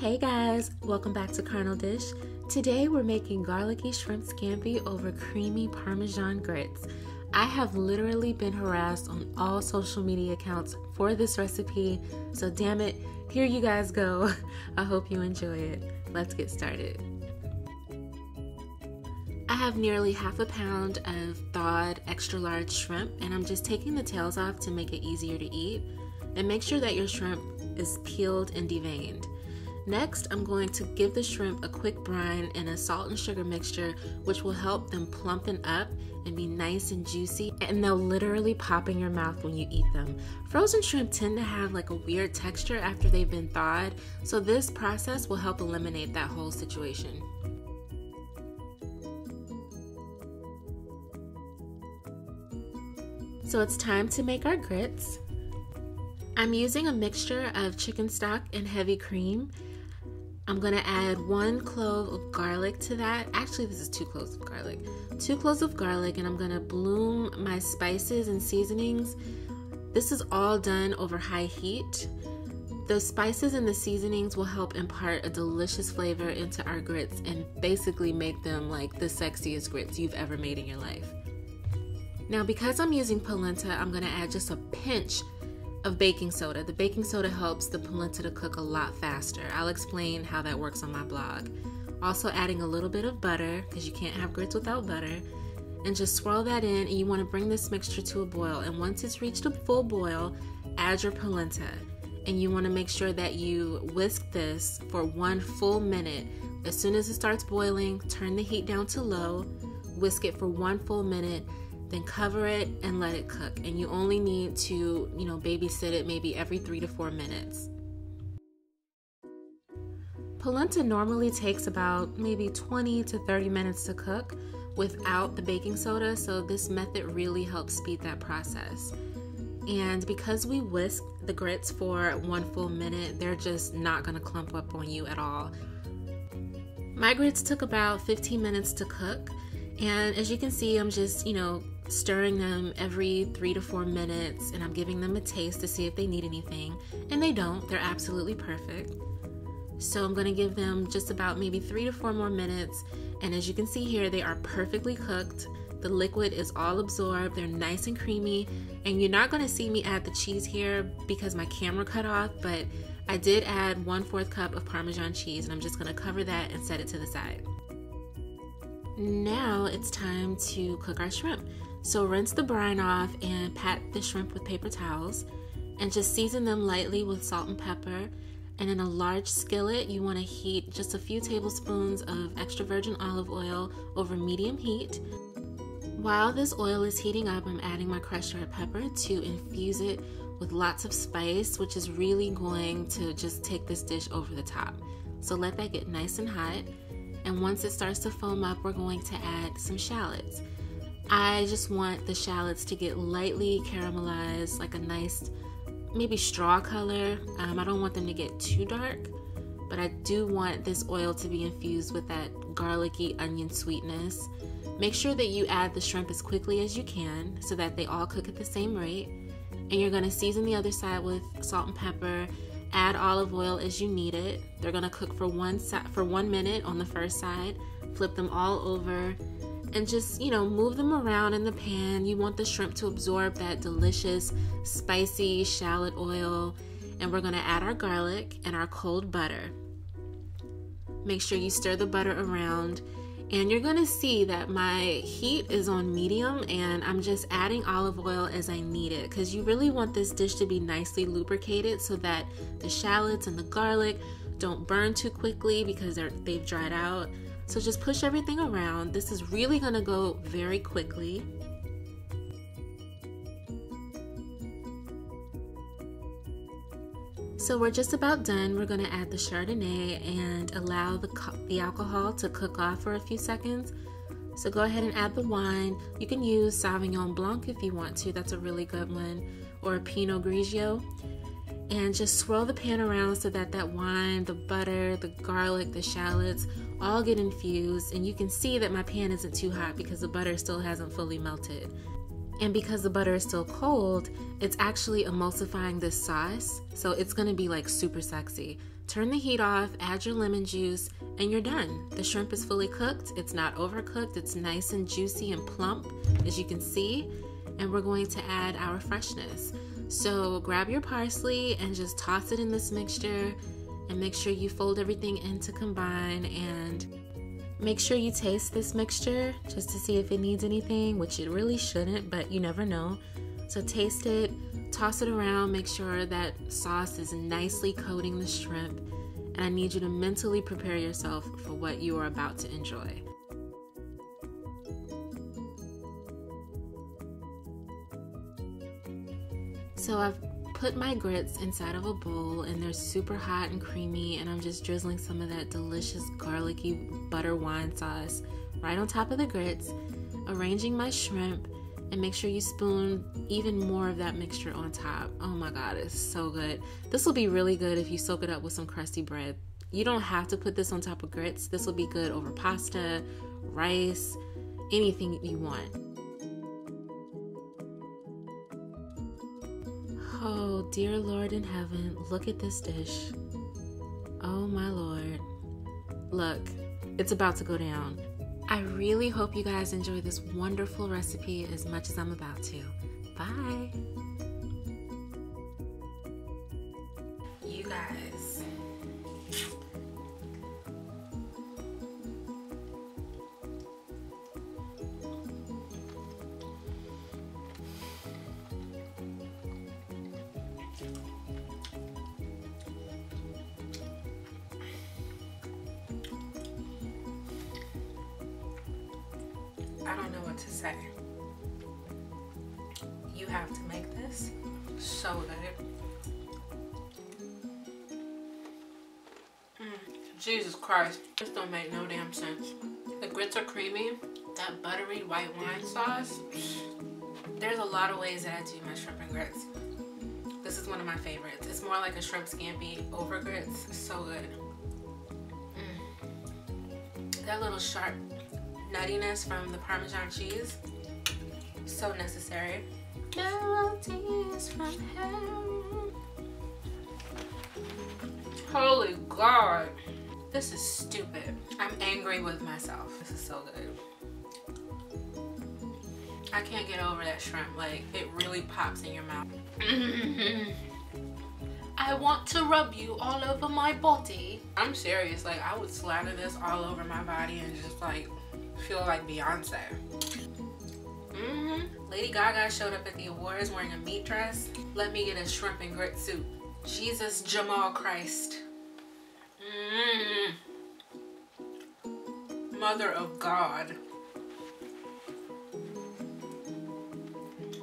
Hey guys, welcome back to CarnalDish. Today we're making garlicky shrimp scampi over creamy Parmesan grits. I have literally been harassed on all social media accounts for this recipe, so damn it, here you guys go. I hope you enjoy it. Let's get started. I have nearly half a pound of thawed extra large shrimp, and I'm just taking the tails off to make it easier to eat. And make sure that your shrimp is peeled and deveined. Next, I'm going to give the shrimp a quick brine in a salt and sugar mixture, which will help them plumpen up and be nice and juicy, and they'll literally pop in your mouth when you eat them. Frozen shrimp tend to have like a weird texture after they've been thawed, so this process will help eliminate that whole situation. So it's time to make our grits. I'm using a mixture of chicken stock and heavy cream. I'm gonna add 1 clove of garlic to that. Actually, this is 2 cloves of garlic. 2 cloves of garlic, and I'm gonna bloom my spices and seasonings. This is all done over high heat. The spices and the seasonings will help impart a delicious flavor into our grits and basically make them like the sexiest grits you've ever made in your life. Now, because I'm using polenta, I'm gonna add just a pinch of baking soda. The baking soda helps the polenta to cook a lot faster. I'll explain how that works on my blog. Also adding a little bit of butter, because you can't have grits without butter, and just swirl that in, and you want to bring this mixture to a boil. And once it's reached a full boil, add your polenta, and you want to make sure that you whisk this for 1 full minute. As soon as it starts boiling, turn the heat down to low, whisk it for 1 full minute, then cover it and let it cook. And you only need to, babysit it maybe every 3 to 4 minutes. Polenta normally takes about maybe 20 to 30 minutes to cook without the baking soda, so this method really helps speed that process. And because we whisk the grits for 1 full minute, they're just not gonna clump up on you at all. My grits took about 15 minutes to cook, and as you can see, I'm just, stirring them every 3 to 4 minutes, and I'm giving them a taste to see if they need anything, and they don't. They're absolutely perfect. So I'm gonna give them just about maybe 3 to 4 more minutes, and as you can see here, they are perfectly cooked. The liquid is all absorbed, they're nice and creamy, and you're not gonna see me add the cheese here because my camera cut off, but I did add 1/4 cup of Parmesan cheese, and I'm just gonna cover that and set it to the side. Now it's time to cook our shrimp. So rinse the brine off and pat the shrimp with paper towels, and just season them lightly with salt and pepper. And in a large skillet, you want to heat just a few tablespoons of extra virgin olive oil over medium heat. While this oil is heating up, I'm adding my crushed red pepper to infuse it with lots of spice, which is really going to just take this dish over the top. So let that get nice and hot. And once it starts to foam up, we're going to add some shallots. I just want the shallots to get lightly caramelized, like a nice, maybe straw color. I don't want them to get too dark, but I do want this oil to be infused with that garlicky onion sweetness. Make sure that you add the shrimp as quickly as you can so that they all cook at the same rate. And you're gonna season the other side with salt and pepper. Add olive oil as you need it. They're gonna cook for 1 minute on the first side. Flip them all over and just, move them around in the pan. You want the shrimp to absorb that delicious, spicy shallot oil. And we're gonna add our garlic and our cold butter. Make sure you stir the butter around. And you're gonna see that my heat is on medium, and I'm just adding olive oil as I need it, because you really want this dish to be nicely lubricated so that the shallots and the garlic don't burn too quickly because they've dried out. So just push everything around. This is really gonna go very quickly. So we're just about done. We're gonna add the chardonnay and allow the alcohol to cook off for a few seconds. So go ahead and add the wine. You can use Sauvignon Blanc if you want to, that's a really good one, or a Pinot Grigio. And just swirl the pan around so that that wine, the butter, the garlic, the shallots all get infused. And you can see that my pan isn't too hot because the butter still hasn't fully melted. And because the butter is still cold, it's actually emulsifying this sauce. So it's gonna be like super sexy. Turn the heat off, add your lemon juice, and you're done. The shrimp is fully cooked. It's not overcooked. It's nice and juicy and plump, as you can see. And we're going to add our freshness. So grab your parsley and just toss it in this mixture, and make sure you fold everything in to combine, and make sure you taste this mixture just to see if it needs anything, which it really shouldn't, but you never know. So taste it, toss it around, make sure that sauce is nicely coating the shrimp, and I need you to mentally prepare yourself for what you are about to enjoy. So I've put my grits inside of a bowl, and they're super hot and creamy, and I'm just drizzling some of that delicious garlicky butter wine sauce right on top of the grits, arranging my shrimp, and make sure you spoon even more of that mixture on top. Oh my God, it's so good. This will be really good if you soak it up with some crusty bread. You don't have to put this on top of grits. This will be good over pasta, rice, anything you want. Oh, dear Lord in heaven, look at this dish. Oh my Lord. Look, it's about to go down. I really hope you guys enjoy this wonderful recipe as much as I'm about to. Bye. You guys. I don't know what to say. You have to make this so good. Jesus Christ, this don't make no damn sense. The grits are creamy. That buttery white wine sauce. There's a lot of ways that I do my shrimp and grits. This is one of my favorites. It's more like a shrimp scampi over grits. It's so good. That little sharp nuttiness from the Parmesan cheese, so necessary. Melodies from heaven. Holy God, this is stupid. I'm angry with myself. This is so good. I can't get over that shrimp. Like, it really pops in your mouth. I want to rub you all over my body. I'm serious. Like, I would slather this all over my body and just like feel like Beyonce. Lady Gaga showed up at the awards wearing a meat dress. Let me get a shrimp and grit soup. Jesus Jamal Christ. Mother of God.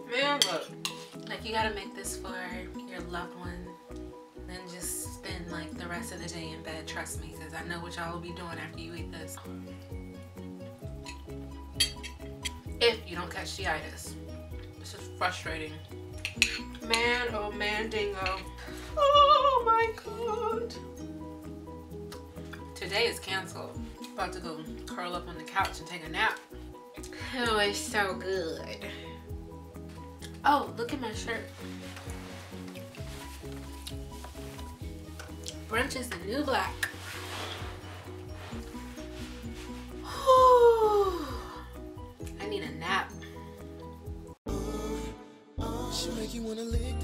Man, look. Like, you gotta make this for your loved one. Then just spend like the rest of the day in bed. Trust me, because I know what y'all will be doing after you eat this. If you don't catch the itis. This is frustrating. Man, oh man, dingo. Oh my God. Today is canceled. About to go curl up on the couch and take a nap. Oh, it's so good. Oh, look at my shirt. Brunch is the new black. I need a nap. She make you wanna lick